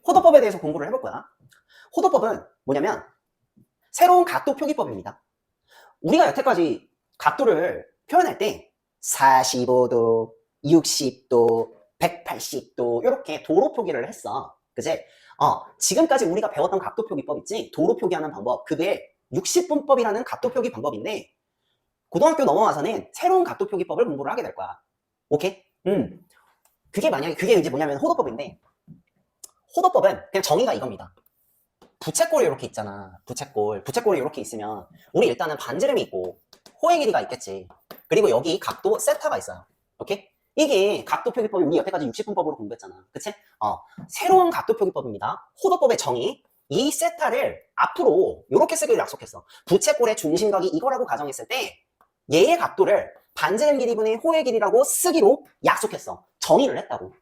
호도법에 대해서 공부를 해볼 거야. 호도법은 뭐냐면 새로운 각도 표기법입니다. 우리가 여태까지 각도를 표현할 때 45도, 60도, 180도 이렇게 도로 표기를 했어. 그제? 지금까지 우리가 배웠던 각도 표기법 있지? 도로 표기하는 방법. 그게 60분법이라는 각도 표기 방법인데 고등학교 넘어와서는 새로운 각도 표기법을 공부를 하게 될 거야. 오케이? 그게 이제 뭐냐면 호도법인데 호도법은 그냥 정의가 이겁니다. 부채꼴이 이렇게 있잖아. 부채꼴이 이렇게 있으면 우리 일단은 반지름이 있고 호의 길이가 있겠지. 그리고 여기 각도 세타가 있어요. 오케이? 이게 각도 표기법이 우리 여태까지 60분법으로 공부했잖아. 그치? 새로운 각도 표기법입니다. 호도법의 정의. 이 세타를 앞으로 이렇게 쓰기로 약속했어. 부채꼴의 중심각이 이거라고 가정했을 때 얘의 각도를 반지름 길이분의 호의 길이라고 쓰기로 약속했어. 정의를 했다고.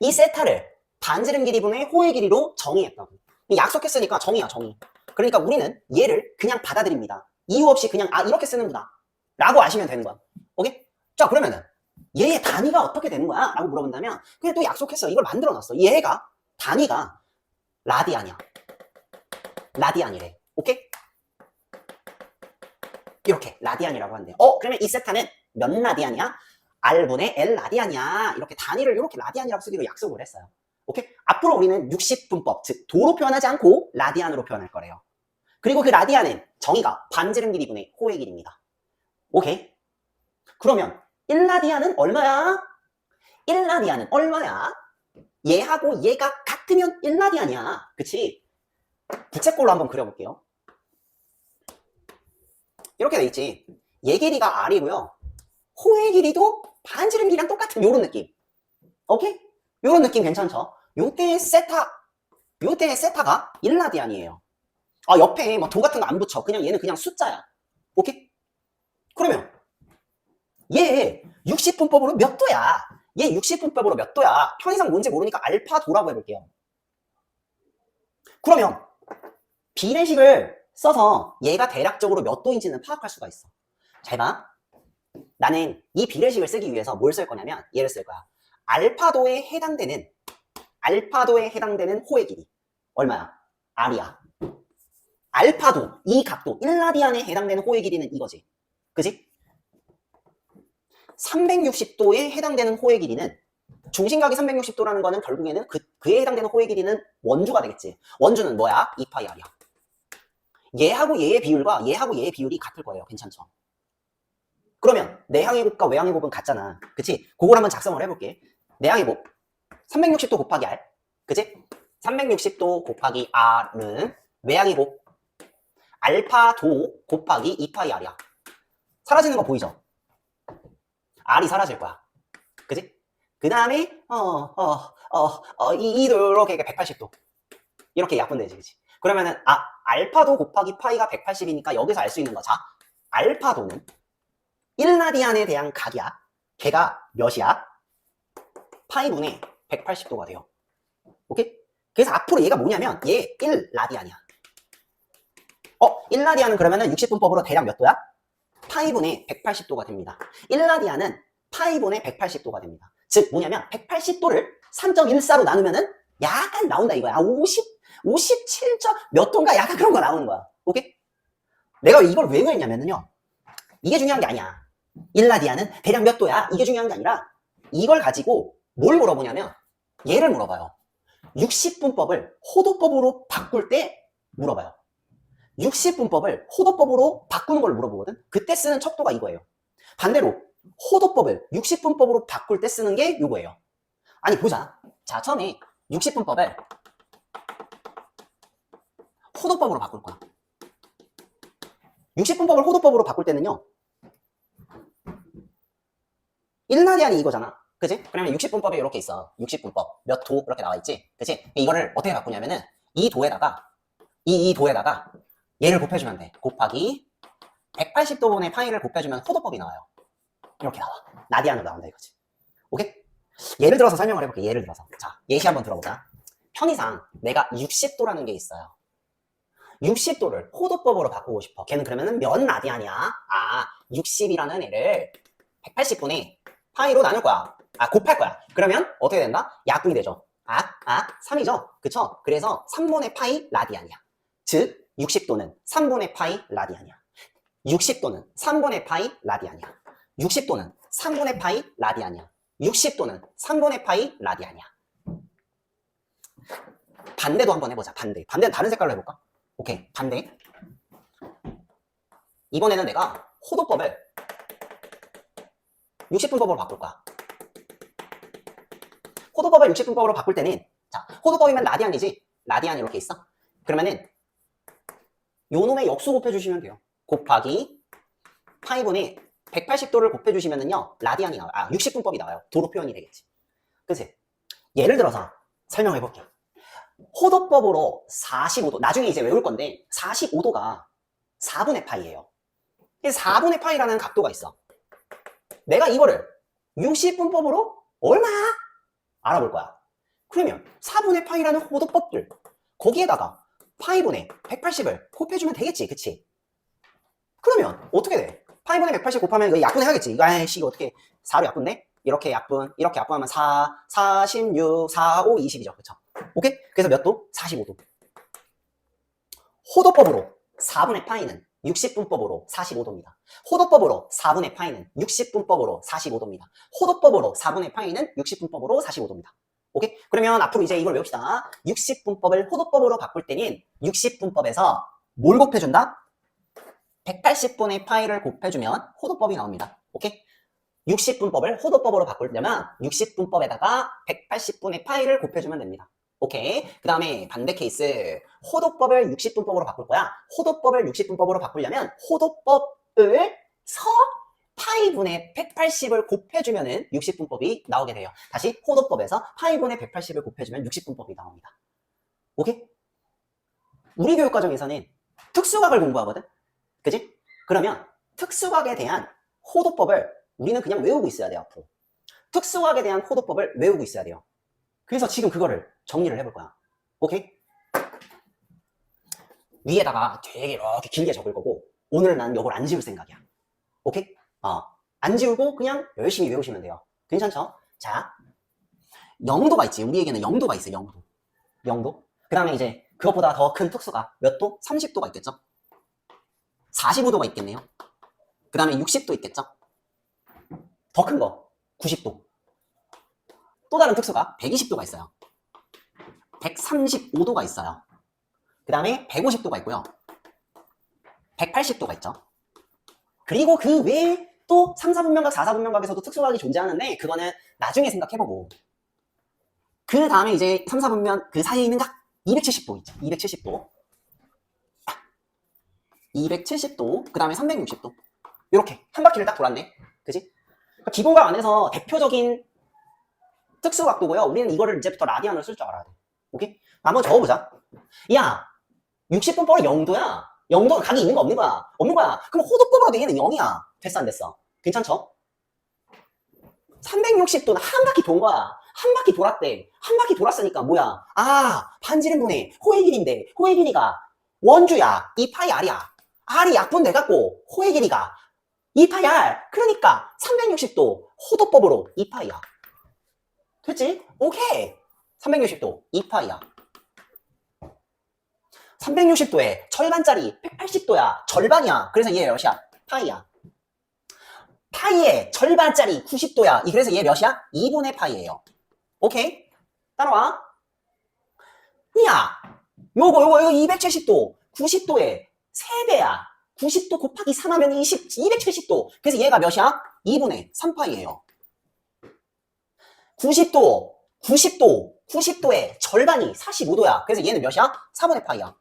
이 세타를 반지름 길이분의 호의 길이로 정의했다고. 약속했으니까 정의야, 정의. 그러니까 우리는 얘를 그냥 받아들입니다. 이유 없이 그냥 이렇게 쓰는구나 라고 아시면 되는 거야. 오케이? 자, 그러면은 얘의 단위가 어떻게 되는 거야? 라고 물어본다면 그냥 또 약속했어. 이걸 만들어놨어. 얘가 단위가 라디안이야. 라디안이래. 오케이? 이렇게 라디안이라고 한대. 그러면 이 세타는 몇 라디안이야? R분의 L 라디안이야. 이렇게 단위를 이렇게 라디안이라고 쓰기로 약속을 했어요. 오케이? 앞으로 우리는 60분법, 즉 도로 표현하지 않고 라디안으로 표현할 거래요. 그리고 그 라디안은 정의가 반지름 길이분의 호의 길이입니다. 오케이? 그러면 1라디안은 얼마야? 1라디안은 얼마야? 얘하고 얘가 같으면 1라디안이야. 그치? 부채꼴로 한번 그려볼게요. 이렇게 돼 있지. 얘 길이가 R이고요. 호의 길이도 반지름 길이랑 똑같은 요런 느낌. 오케이? 요런 느낌 괜찮죠? 요때의 세타가 1라디안이에요. 옆에 뭐 도 같은 거 안 붙여. 그냥 얘는 그냥 숫자야. 오케이? 그러면 얘 60분법으로 몇 도야? 얘 60분법으로 몇 도야? 편의상 뭔지 모르니까 알파 도라고 해볼게요. 그러면 비례식을 써서 얘가 대략적으로 몇 도인지는 파악할 수가 있어. 잘 봐. 나는 이 비례식을 쓰기 위해서 뭘 쓸 거냐면 얘를 쓸 거야. 알파도에 해당되는 호의 길이 얼마야? R이야. 알파도, 이 각도 1라디안에 해당되는 호의 길이는 이거지. 그지? 360도에 해당되는 호의 길이는 중심각이 360도라는 거는 결국에는 그에 해당되는 호의 길이는 원주가 되겠지. 원주는 뭐야? 2파이 R이야. 얘하고 얘의 비율이 같을 거예요. 괜찮죠? 그러면 내항의 곱과 외항의 곱은 같잖아. 그치? 그걸 한번 작성을 해볼게. 내항의 곱 360도 곱하기 R. 그치? 360도 곱하기 R은 외항의 곱 알파도 곱하기 2파이 R이야. 사라지는 거 보이죠? R이 사라질 거야. 그치? 그 다음에 이렇게 180도 이렇게 약분되지. 그치? 그러면은 알파도 곱하기 파이가 180이니까 여기서 알 수 있는 거. 자, 알파도는 1라디안에 대한 각이야. 걔가 몇이야? 파이분의 180도가 돼요. 오케이? 그래서 앞으로 얘가 뭐냐면 얘 1라디안이야. 1라디안은 그러면은 60분법으로 대략 몇 도야? 파이분의 180도가 됩니다. 1라디안은 파이분의 180도가 됩니다. 즉 뭐냐면 180도를 3.14로 나누면은 약간 나온다 이거야. 57점 몇 도인가 약간 그런 거 나오는 거야. 오케이? 내가 이걸 왜 그랬냐면요. 이게 중요한 게 아니야. 1라디안은 대략 몇 도야? 이게 중요한 게 아니라 이걸 가지고 뭘 물어보냐면 얘를 물어봐요. 60분법을 호도법으로 바꿀 때 물어봐요. 60분법을 호도법으로 바꾸는 걸 물어보거든. 그때 쓰는 척도가 이거예요. 반대로 호도법을 60분법으로 바꿀 때 쓰는 게 이거예요. 아니 보자. 자, 처음에 60분법을 호도법으로 바꿀 거야. 60분법을 호도법으로 바꿀 때는요. 1라디안이 이거잖아. 그치? 그러면 60분법에 이렇게 있어. 60분법. 몇 도 이렇게 나와 있지? 그치? 이거를 어떻게 바꾸냐면은 이 도에다가 얘를 곱해주면 돼. 곱하기 180도분의 파이를 곱해주면 호도법이 나와요. 이렇게 나와. 라디안으로 나온다 이거지. 오케이? 예를 들어서 설명을 해볼게. 예를 들어서. 자, 예시 한번 들어보자. 편의상 내가 60도라는 게 있어요. 60도를 호도법으로 바꾸고 싶어. 걔는 그러면은 몇 라디안이야? 60이라는 애를 180분의 파이로 나눌 거야. 곱할 거야. 그러면 어떻게 된다? 약분이 되죠. 악, 3이죠? 그쵸? 그래서 3분의 파이 라디안이야. 즉, 60도는 3분의 파이 라디안이야. 60도는 3분의 파이 라디안이야. 60도는 3분의 파이 라디안이야. 60도는 3분의 파이 라디안이야. 반대도 한번 해보자. 반대는 다른 색깔로 해볼까? 오케이, 반대. 이번에는 내가 호도법을 60분법으로 바꿀 거야. 호도법을 60분법으로 바꿀 때는, 자, 호도법이면 라디안이지? 라디안 이렇게 있어? 그러면은 요 놈의 역수 곱해주시면 돼요. 곱하기 파이분의 180도를 곱해주시면은요, 라디안이 나와요. 60분법이 나와요. 도로 표현이 되겠지. 그치? 예를 들어서 설명해 볼게요. 호도법으로 45도, 나중에 이제 외울 건데, 45도가 4분의 파이예요. 4분의 파이라는 각도가 있어. 내가 이거를 60분법으로 얼마? 알아볼 거야. 그러면 4분의 파이라는 호도법들, 거기에다가 파이분의 180을 곱해주면 되겠지, 그치? 그러면 어떻게 돼? 파이분의 180 곱하면 이거 약분해야겠지. 아이씨, 이거 어떻게 4로 약분돼? 이렇게 약분하면 4, 46, 4, 5, 20이죠. 그쵸? 오케이? 그래서 몇 도? 45도. 호도법으로 4분의 파이는 60분법으로 45도입니다. 호도법으로 4분의 파이는 60분법으로 45도입니다. 호도법으로 4분의 파이는 60분법으로 45도입니다. 오케이? 그러면 앞으로 이제 이걸 외웁시다. 60분법을 호도법으로 바꿀 때는 60분법에서 뭘 곱해준다? 180분의 파이를 곱해주면 호도법이 나옵니다. 오케이? 60분법을 호도법으로 바꾸려면 60분법에다가 180분의 파이를 곱해주면 됩니다. 오케이? 그 다음에 반대 케이스, 호도법을 60분법으로 바꿀 거야. 호도법을 60분법으로 바꾸려면 호도법을 서 파이분의 180을 곱해주면은 60분법이 나오게 돼요. 다시 호도법에서 파이분의 180을 곱해주면 60분법이 나옵니다. 오케이? 우리 교육과정에서는 특수각을 공부하거든? 그지? 그러면 특수각에 대한 호도법을 우리는 그냥 외우고 있어야 돼요, 앞으로. 특수각에 대한 호도법을 외우고 있어야 돼요. 그래서 지금 그거를 정리를 해볼 거야. 오케이? 위에다가 되게 이렇게 길게 적을 거고, 오늘 난 이걸 안 지울 생각이야. 오케이? 안 지우고 그냥 열심히 외우시면 돼요. 괜찮죠? 자, 영도가 있지. 우리에게는 영도가 있어, 영도. 영도. 그 다음에 이제 그것보다 더 큰 특수각. 몇 도? 30도가 있겠죠? 45도가 있겠네요. 그 다음에 60도 있겠죠? 더 큰 거, 90도. 또 다른 특수가 120도가 있어요. 135도가 있어요. 그 다음에 150도가 있고요. 180도가 있죠. 그리고 그 외에 또 3, 4분면각, 4, 4분면각에서도 특수각이 존재하는데 그거는 나중에 생각해보고, 그 다음에 이제 3, 4분면 그 사이에 있는 각 270도 있죠. 270도. 270도, 그 다음에 360도. 이렇게 한 바퀴를 딱 돌았네. 그지? 기본각 안에서 대표적인 특수각도고요. 우리는 이거를 이제부터 라디안을 쓸 줄 알아야 돼. 오케이? 한번 적어보자. 야, 60분법은 0도야. 0도가 각이 있는 거 없는 거야? 없는 거야. 그럼 호도법으로도 얘는 0이야. 됐어, 안 됐어? 괜찮죠? 360도는 한 바퀴 돈 거야. 한 바퀴 돌았대. 한 바퀴 돌았으니까 뭐야? 반지름분의 호의 길이인데 호의 길이가 원주야. 2파이 R이야. R이 약분돼갖고 호의 길이가 2파이 R. 그러니까 360도 호도법으로 2파이야. 됐지? 오케이. 360도 2파이야. 360도에 절반짜리 180도야. 절반이야. 그래서 얘 몇이야? 파이야. 파이에 절반짜리 90도야. 그래서 얘 몇이야? 2분의 파이예요. 오케이? 따라와. 야, 요거 270도. 90도에 3배야. 90도 곱하기 3 하면 270도. 그래서 얘가 몇이야? 2분의 3파이예요. 90도에 절반이 45도야. 그래서 얘는 몇이야? 4분의 파이야.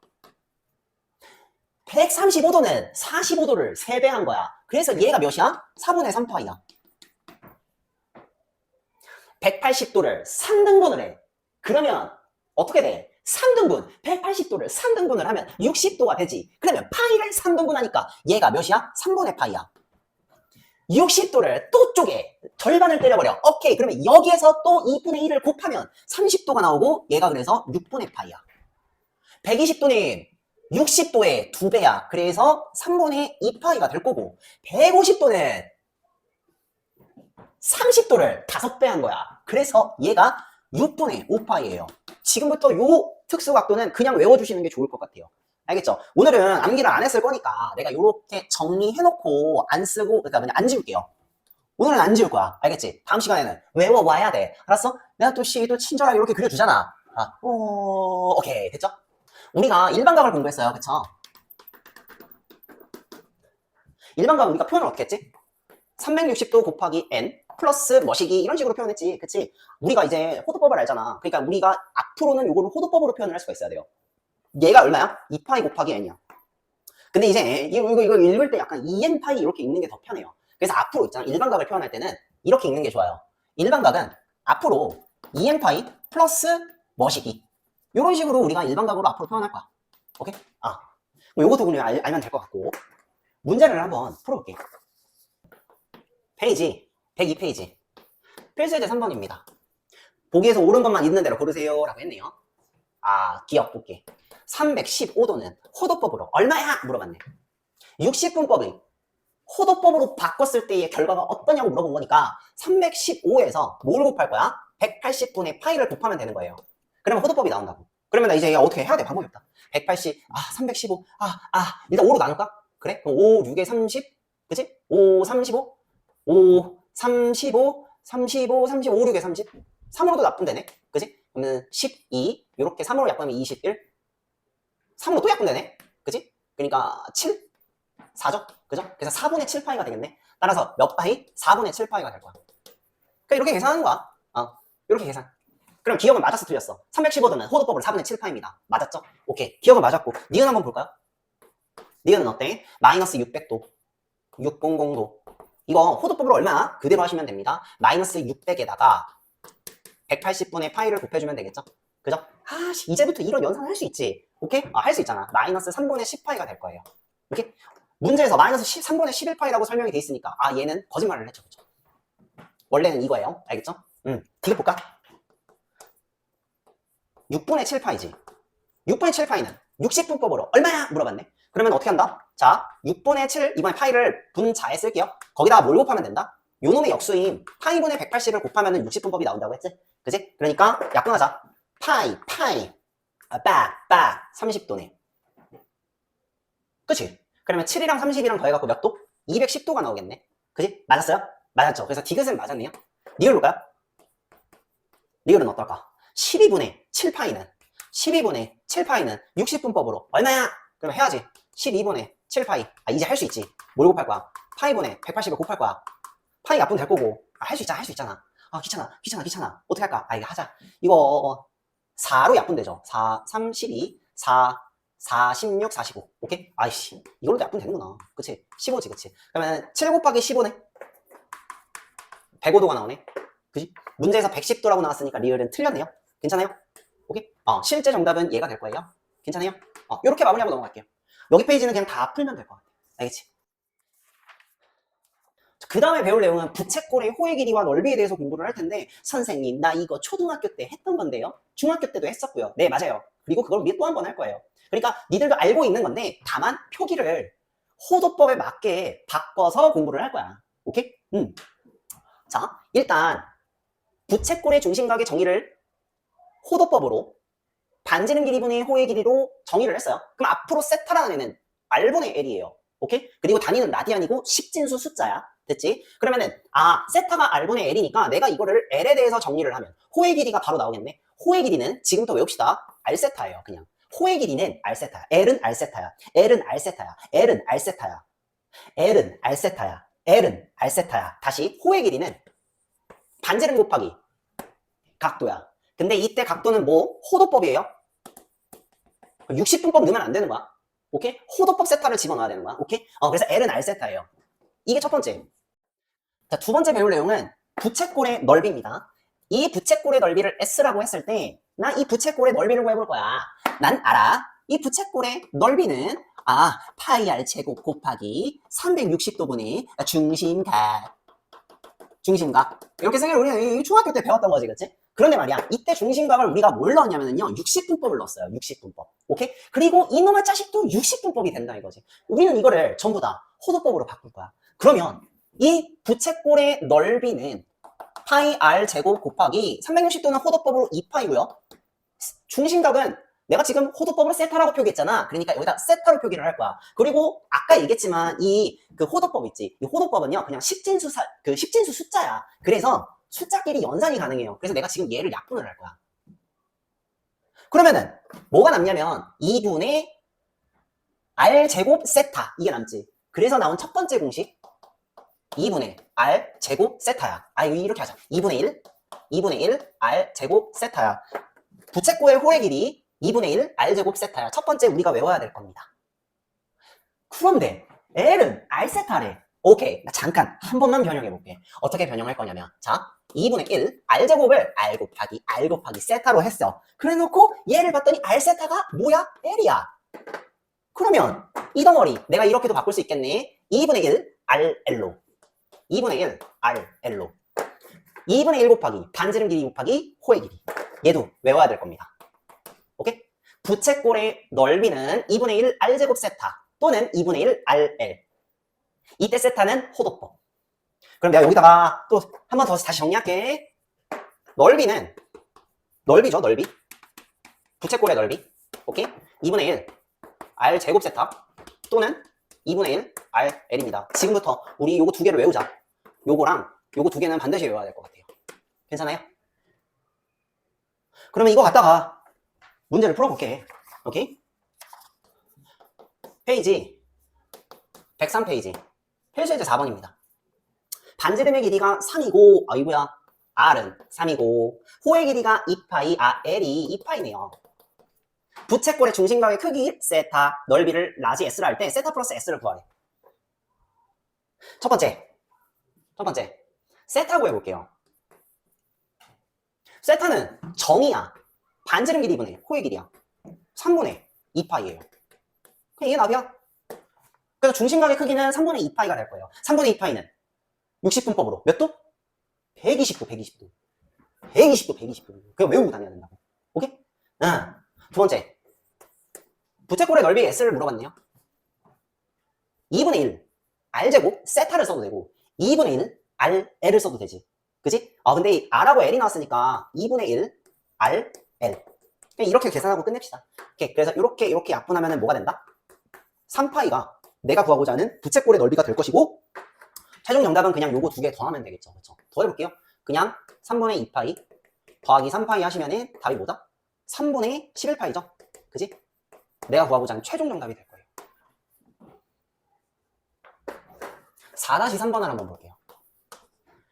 135도는 45도를 3배한 거야. 그래서 얘가 몇이야? 4분의 3파이야. 180도를 3등분을 해. 그러면 어떻게 돼? 3등분, 180도를 3등분을 하면 60도가 되지. 그러면 파이를 3등분하니까 얘가 몇이야? 3분의 파이야. 60도를 또 쪼개. 절반을 때려버려. 오케이. 그러면 여기에서 또 2분의 1을 곱하면 30도가 나오고 얘가 그래서 6분의 파이야. 120도는 60도의 2배야. 그래서 3분의 2파이가 될 거고 150도는 30도를 5배 한 거야. 그래서 얘가 6분의 5파이예요. 지금부터 요 특수각도는 그냥 외워주시는 게 좋을 것 같아요. 알겠죠? 오늘은 암기를 안 했을 거니까 내가 요렇게 정리해놓고 안 쓰고, 그러니까 그냥 안 지울게요. 오늘은 안 지울 거야. 알겠지? 다음 시간에는 외워와야 돼. 알았어? 내가 또 시도 친절하게 이렇게 그려주잖아. 오케이. 됐죠? 우리가 일반각을 공부했어요. 그쵸? 일반각 우리가 표현을 어떻게 했지? 360도 곱하기 n 플러스 머시기 이런 식으로 표현했지. 그치? 우리가 이제 호도법을 알잖아. 그러니까 우리가 앞으로는 요거를 호도법으로 표현을 할 수가 있어야 돼요. 얘가 얼마야? 2파이 곱하기 n이야. 근데 이제 이거 읽을 때 약간 2n파이 이렇게 읽는 게 더 편해요. 그래서 앞으로 있잖아. 일반각을 표현할 때는 이렇게 읽는 게 좋아요. 일반각은 앞으로 2n파이 플러스 머시기 이런 식으로 우리가 일반각으로 앞으로 표현할 거야. 오케이? 뭐 요것도 그냥 알면 될 것 같고 문제를 한번 풀어볼게. 페이지 102페이지 필수예제 3번입니다. 보기에서 옳은 것만 있는 대로 고르세요 라고 했네요. 기억 볼게. 315도는 호도법으로 얼마야? 물어봤네. 60분법을 호도법으로 바꿨을 때의 결과가 어떠냐고 물어본 거니까 315에서 뭘 곱할 거야? 180분의 파이를 곱하면 되는 거예요. 그러면 호도법이 나온다고. 그러면 나 이제 어떻게 해야 돼? 방법이 없다. 180, 315, 일단 5로 나눌까? 그래? 그럼 5, 6에 30, 그치? 5, 35, 5, 35, 35, 35, 5, 6에 30. 3으로도 나쁜데네? 그치? 그러면 12, 요렇게 3으로 약분하면 21. 3으로 또 약분되네? 그치? 그러니까 7? 4죠? 그죠? 그래서 4분의 7파이가 되겠네? 따라서 몇 파이? 4분의 7파이가 될 거야. 그러니까 이렇게 계산하는 거야. 이렇게 계산. 그럼 기억은 맞았어, 틀렸어? 315도는 호도법으로 4분의 7파입니다. 맞았죠? 오케이. 기억은 맞았고. 니은 한번 볼까요? 니은은 어때? 마이너스 600도. 600도. 이거 호도법으로 얼마? 그대로 하시면 됩니다. 마이너스 600에다가 180분의 파이를 곱해주면 되겠죠? 그죠? 이제부터 이런 연산을 할 수 있지. 오케이? 할 수 있잖아. 마이너스 3분의 10파이가 될 거예요. 이렇게? 문제에서 마이너스 3분의 11파이라고 설명이 돼 있으니까 얘는 거짓말을 했죠. 그죠? 원래는 이거예요. 알겠죠? 디귿 볼까? 6분의 7파이지. 6분의 7파이는 60분법으로 얼마야? 물어봤네. 그러면 어떻게 한다? 자, 6분의 7, 이번에 파이를 분자에 쓸게요. 거기다가 뭘 곱하면 된다? 요놈의 역수인 파이분의 180을 곱하면 60분법이 나온다고 했지? 그지? 그러니까 약분하자. 파이, 빡, 30도네. 그치? 그러면 7이랑 30이랑 더해갖고 몇 도? 210도가 나오겠네. 그지? 맞았어요? 맞았죠? 그래서 디귿은 맞았네요. 리을 볼까요? 리을은 어떨까? 12분의 7파이는 60분법으로 얼마야? 그럼 해야지. 12분의 7파이. 이제 할 수 있지. 뭘 곱할 거야? 파이분의 180을 곱할 거야. 파이 약분 될 거고. 할 수 있잖아. 귀찮아. 어떻게 할까? 이거 하자. 이거 4로 약분되죠. 4, 3, 12, 4, 16, 45. 오케이? 이걸로도 약분 되는구나. 그치? 15지, 그치? 그러면 7 곱하기 15네? 105도가 나오네. 그치? 문제에서 110도라고 나왔으니까 리을은 틀렸네요. 괜찮아요? 오케이? 실제 정답은 얘가 될 거예요. 괜찮아요? 요렇게 마무리하고 넘어갈게요. 여기 페이지는 그냥 다 풀면 될 것 같아. 알겠지? 그 다음에 배울 내용은 부채꼴의 호의 길이와 넓이에 대해서 공부를 할 텐데, 선생님, 나 이거 초등학교 때 했던 건데요? 중학교 때도 했었고요. 네, 맞아요. 그리고 그걸 우리 또 한 번 할 거예요. 그러니까 니들도 알고 있는 건데, 다만 표기를 호도법에 맞게 바꿔서 공부를 할 거야. 오케이? 자, 일단 부채꼴의 중심각의 정의를 호도법으로 반지름 길이분의 호의 길이로 정의를 했어요. 그럼 앞으로 세타라는 애는 R분의 L이에요. 오케이? 그리고 단위는 라디안이고 십진수 숫자야. 됐지? 그러면은 세타가 R분의 L이니까 내가 이거를 L에 대해서 정리를 하면 호의 길이가 바로 나오겠네. 호의 길이는 지금부터 외웁시다. R세타예요. 그냥 호의 길이는 R세타야. L은 R세타야. L은 R세타야. L은 R세타야. L은 R세타야. L은 R세타야. 다시 호의 길이는 반지름 곱하기 각도야. 근데 이때 각도는 뭐? 호도법이에요. 60분법 넣으면 안 되는 거야. 오케이? 호도법 세타를 집어넣어야 되는 거야. 오케이? 그래서 L은 R세타예요. 이게 첫 번째. 자, 두 번째 배울 내용은 부채꼴의 넓이입니다. 이 부채꼴의 넓이를 S라고 했을 때, 나 이 부채꼴의 넓이를 구해볼 거야. 난 알아. 이 부채꼴의 넓이는 파이 R 제곱 곱하기 360도분의 중심각. 이렇게 생각해. 우리 중학교 때 배웠던 거지, 그치? 그런데 말이야, 이때 중심각을 우리가 뭘 넣었냐면요, 60분법을 넣었어요. 60분법. 오케이? 그리고 이놈의 자식도 60분법이 된다 이거지. 우리는 이거를 전부 다 호도법으로 바꿀 거야. 그러면 이 부채꼴의 넓이는 파이 r 제곱 곱하기 360도는 호도법으로 2파이고요. 중심각은 내가 지금 호도법으로 세타라고 표기했잖아. 그러니까 여기다 세타로 표기를 할 거야. 그리고 아까 얘기했지만 이 그 호도법 있지. 이 호도법은요 그냥 십진수 숫자야. 그래서 숫자끼리 연산이 가능해요. 그래서 내가 지금 얘를 약분을 할 거야. 그러면은 뭐가 남냐면 2분의 r 제곱 세타 이게 남지. 그래서 나온 첫 번째 공식 2분의 r 제곱 세타야. 이렇게 하자. 2분의 1 r 제곱 세타야. 부채꼴의 호의 길이 2분의 1 r 제곱 세타야. 첫 번째 우리가 외워야 될 겁니다. 그런데 L은 r 세타래. 오케이. 나 잠깐 한 번만 변형해 볼게. 어떻게 변형할 거냐면 자 2분의 1 r 제곱을 r 곱하기 세타로 했어. 그래 놓고 얘를 봤더니 r 세타가 뭐야? L이야. 그러면 이 덩어리 내가 이렇게도 바꿀 수 있겠네. 2분의 1 RL로 2분의 1 RL로 2분의 1 곱하기 반지름 길이 곱하기 호의 길이. 얘도 외워야 될 겁니다. 오케이? 부채꼴의 넓이는 2분의 1 R제곱 세타 또는 2분의 1 RL. 이때 세타는 호도법. 그럼 내가 여기다가 또 한 번 더 다시 정리할게. 넓이죠, 넓이. 부채꼴의 넓이. 오케이? 2분의 1 R 제곱 세타 또는 2분의 1 RL입니다. 지금부터 우리 요거 두 개를 외우자. 요거랑 요거 두 개는 반드시 외워야 될 것 같아요. 괜찮아요? 그러면 이거 갖다가 문제를 풀어볼게. 오케이? 페이지 103페이지 필수예제 4번입니다. 반지름의 길이가 3이고 아이고야 R은 3이고 호의 길이가 2파이 L이 2파이네요. 부채꼴의 중심각의 크기 세타 넓이를 라지 S를 할 때 세타 플러스 S를 구하래. 첫 번째 세타 구해볼게요. 세타는 정이야. 반지름 길이 분의 호의 길이야. 3분의 2파이예요. 그냥 이게 답이야. 그래서 중심각의 크기는 3분의 2파이가 될 거예요. 3분의 2파이는 60분법으로 몇 도? 120도. 그거 외우고 다녀야 된다고. 오케이? 두 번째. 부채꼴의 넓이 S를 물어봤네요. 2분의 1 R제곱 세타를 써도 되고 2분의 1 RL을 써도 되지. 그치? 근데 이 R하고 L이 나왔으니까 2분의 1 RL. 그냥 이렇게 계산하고 끝냅시다. 오케이. 그래서 이렇게 약분하면 뭐가 된다? 3파이가 내가 구하고자 하는 부채꼴의 넓이가 될 것이고 최종 정답은 그냥 요거 두 개 더하면 되겠죠. 그쵸? 더 해볼게요. 그냥 3분의 2파이 더하기 3파이 하시면은 답이 뭐다? 3분의 11파이죠. 그치? 내가 구하고자 하는 최종 정답이 될 거예요. 4-3번을 한번 볼게요.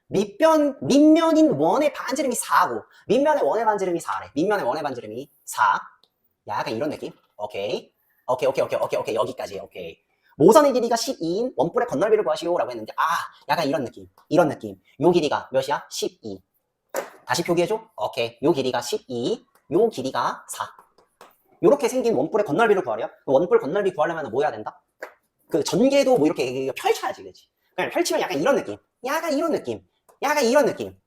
밑면인 원의 반지름이 4고 밑면의 원의 반지름이 4래. 밑면의 원의 반지름이 4. 약간 이런 느낌? 오케이. 여기까지. 오케이. 모선의 길이가 12인 원뿔의 건널비를 구하시오 라고 했는데 약간 이런 느낌. 요 길이가 몇이야? 12. 다시 표기해줘. 오케이. 요 길이가 12. 요 길이가 4. 요렇게 생긴 원뿔의 건널비를 구하래요. 원뿔 건널비 구하려면 뭐 해야 된다? 그 전개도 뭐 이렇게 펼쳐야지, 그렇지? 그냥 펼치면 약간 이런 느낌.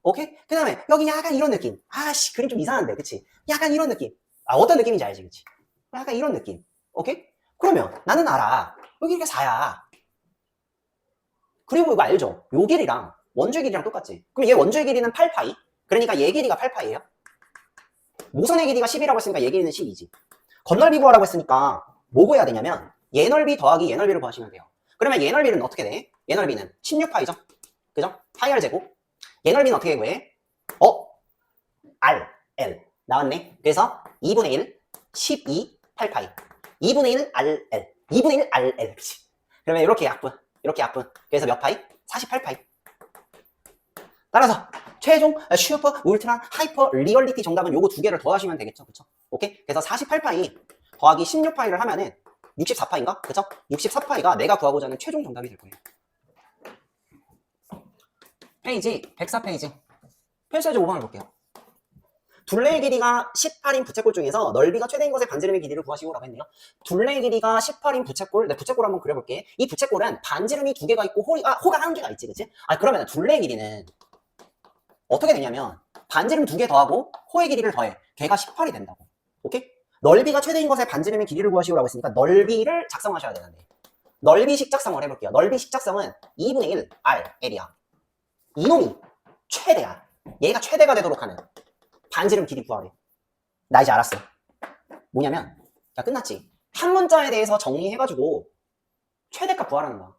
오케이? 그 다음에 여기 약간 이런 느낌. 그림 좀 이상한데, 그치? 약간 이런 느낌. 어떤 느낌인지 알지, 그치? 약간 이런 느낌. 오케이? 그러면 나는 알아. 여기 이렇게 4야. 그리고 이거 알죠? 요 길이랑 원주의 길이랑 똑같지? 그럼 얘 원주의 길이는 8파이. 그러니까 얘 길이가 8파이예요. 모선의 길이가 10이라고 했으니까 얘 길이는 10이지. 건널비 구하라고 했으니까 뭐 구해야 되냐면 얘 넓이 더하기 얘 넓이를 구하시면 돼요. 그러면 얘 넓이는 어떻게 돼? 얘 넓이는 16파이죠? 그죠? 파이 R 제곱. 얘 넓이는 어떻게 구해? R, L 나왔네. 그래서 2분의 1, 12, 8파이. 2분의 1 RL. 2분의 1 RL. 그치? 그러면 이렇게 약분. 그래서 몇 파이? 48파이. 따라서 최종 슈퍼 울트라 하이퍼 리얼리티 정답은 요거 두 개를 더하시면 되겠죠. 그쵸? 오케이? 그래서 48파이 더하기 16파이를 하면은 64파인가? 그쵸? 64파이가 내가 구하고자 하는 최종 정답이 될 거예요. 페이지 104페이지 필수예제 5번을 볼게요. 둘레의 길이가 18인 부채꼴 중에서 넓이가 최대인 것의 반지름의 길이를 구하시오라고 했네요. 둘레의 길이가 18인 부채꼴. 내 부채꼴 한번 그려볼게. 이 부채꼴은 반지름이 두 개가 있고 호가 한 개가 있지, 그치? 그러면 둘레의 길이는 어떻게 되냐면 반지름 두 개 더하고 호의 길이를 더해. 걔가 18이 된다고. 오케이? 넓이가 최대인 것의 반지름의 길이를 구하시오라고 했으니까 넓이를 작성하셔야 되는데 넓이식 작성을 해볼게요. 넓이식 작성은 2분의 1 R L이야. 이놈이 최대야. 얘가 최대가 되도록 하는 반지름 길이 구하래. 나 이제 알았어. 뭐냐면, 야, 끝났지. 한 문자에 대해서 정리해가지고 최대값 구하라는 거야.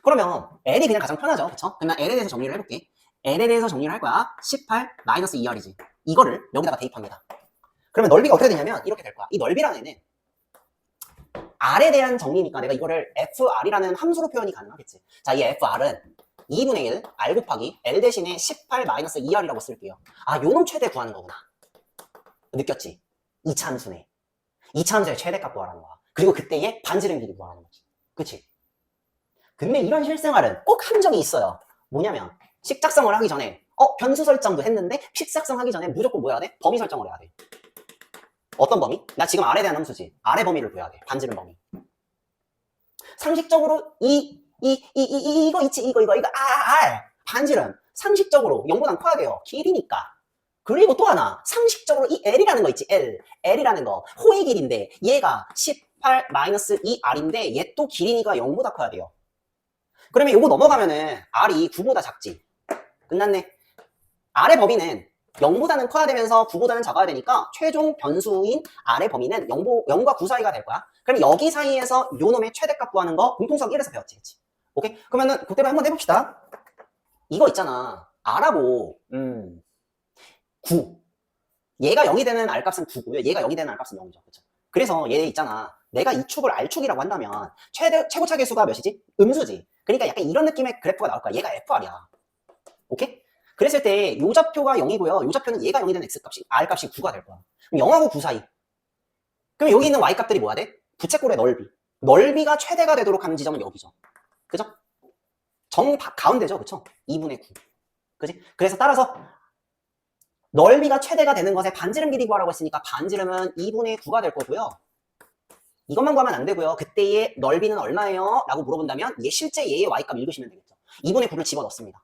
그러면 L이 그냥 가장 편하죠. 그쵸? 그럼 나 L에 대해서 정리를 해볼게. L에 대해서 정리를 할 거야. 18 마이너스 2R이지. 이거를 여기다가 대입합니다. 그러면 넓이가 어떻게 되냐면 이렇게 될 거야. 이 넓이라는 애는 R에 대한 정리니까 내가 이거를 FR이라는 함수로 표현이 가능하겠지. 자, 이 FR은 2분의 1 R 곱하기 L 대신에 18 마이너스 2R이라고 쓸게요. 아, 요놈 최대 구하는 거구나. 느꼈지? 2차 함수네. 2차 함수의 최대값 구하라는 거야. 그리고 그때의 반지름 길이 구하라는 거지. 그치? 근데 이런 실생활은 꼭 함정이 있어요. 뭐냐면 식작성을 하기 전에 변수 설정도 했는데 식작성 하기 전에 무조건 뭐 해야 돼? 범위 설정을 해야 돼. 어떤 범위? 나 지금 R에 대한 함수지. R의 범위를 구해야 돼. 반지름 범위. 상식적으로 이거 있지. 이거 R 반지름 상식적으로 0보단 커야 돼요. 길이니까. 그리고 또 하나 상식적으로 이 L이라는 거 있지. L이라는 거 호의 길인데 얘가 18 마이너스 2R인데 얘 또 길이니까 0보다 커야 돼요. 그러면 요거 넘어가면은 R이 9보다 작지. 끝났네. R의 범위는 0보다는 커야 되면서 9보다는 작아야 되니까 최종 변수인 R의 범위는 0과 9 사이가 될 거야. 그럼 여기 사이에서 요 놈의 최대값 구하는 거 공통수학 1에서 배웠지. 그치? 오케이? 그러면은 그대로 한번 해봅시다. 이거 있잖아. R하고 9. 얘가 0이 되는 R값은 9고요. 얘가 0이 되는 R값은 0이죠. 그쵸? 그래서 얘 있잖아. 내가 이 축을 R축이라고 한다면 최고차 계수가 몇이지? 음수지. 그러니까 약간 이런 느낌의 그래프가 나올 거야. 얘가 FR이야. 오케이? 그랬을 때 요 좌표가 0이고요. 요 좌표는 얘가 0이 되는 X값이 R값이 9가 될 거야. 그럼 0하고 9 사이. 그럼 여기 있는 Y값들이 뭐야 돼? 부채꼴의 넓이. 넓이가 최대가 되도록 하는 지점은 여기죠. 그죠? 가운데죠. 그쵸? 2분의 9. 그지? 그래서 따라서 넓이가 최대가 되는 것에 반지름 길이 구하라고 했으니까 반지름은 2분의 9가 될 거고요. 이것만 구하면 안 되고요. 그때의 넓이는 얼마예요? 라고 물어본다면 실제 얘의 Y값 읽으시면 되겠죠. 2분의 9를 집어넣습니다.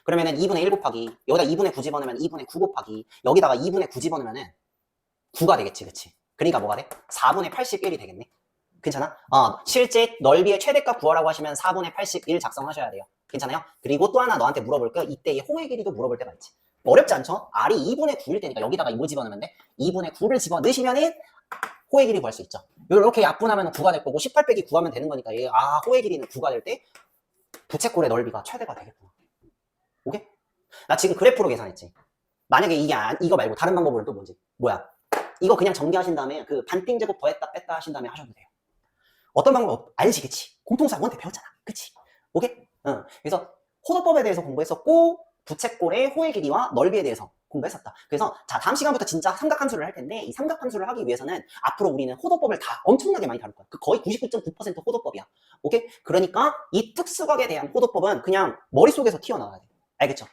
그러면은 2분의 1 곱하기 여기다 2분의 9 집어넣으면 2분의 9 곱하기 여기다가 2분의 9 집어넣으면은 9가 되겠지. 그치? 그러니까 뭐가 돼? 4분의 81이 되겠네. 괜찮아? 실제 넓이의 최대값 구하라고 하시면 4분의 81 작성하셔야 돼요. 괜찮아요? 그리고 또 하나 너한테 물어볼 거 이때의 호의 길이도 물어볼 때가 있지. 어렵지 않죠? R이 2분의 9일 때니까 여기다가 뭘 집어넣으면 돼? 2분의 9를 집어넣으시면은 호의 길이 구할 수 있죠. 이렇게 약분하면 9가 될 거고 18 빼기 9 하면 되는 거니까 호의 길이는 9가 될 때 부채꼴의 넓이가 최대가 되겠구나. 오케이? 나 지금 그래프로 계산했지. 만약에 이거 말고 다른 방법으로는 또 뭔지. 뭐야? 이거 그냥 정리하신 다음에 그 반띵 제곱 더했다 뺐다 하신 다음에 하셔도 돼요. 어떤 방법 알지? 그치? 공통수학 원태 배웠잖아. 그치? 오케이? 그래서 호도법에 대해서 공부했었고 부채꼴의 호의 길이와 넓이에 대해서 공부했었다. 그래서 자 다음 시간부터 진짜 삼각함수를 할 텐데 이 삼각함수를 하기 위해서는 앞으로 우리는 호도법을 다 엄청나게 많이 다룰 거야. 거의 99.9% 호도법이야. 오케이? 그러니까 이 특수각에 대한 호도법은 그냥 머릿속에서 튀어나와야 돼. 알겠죠?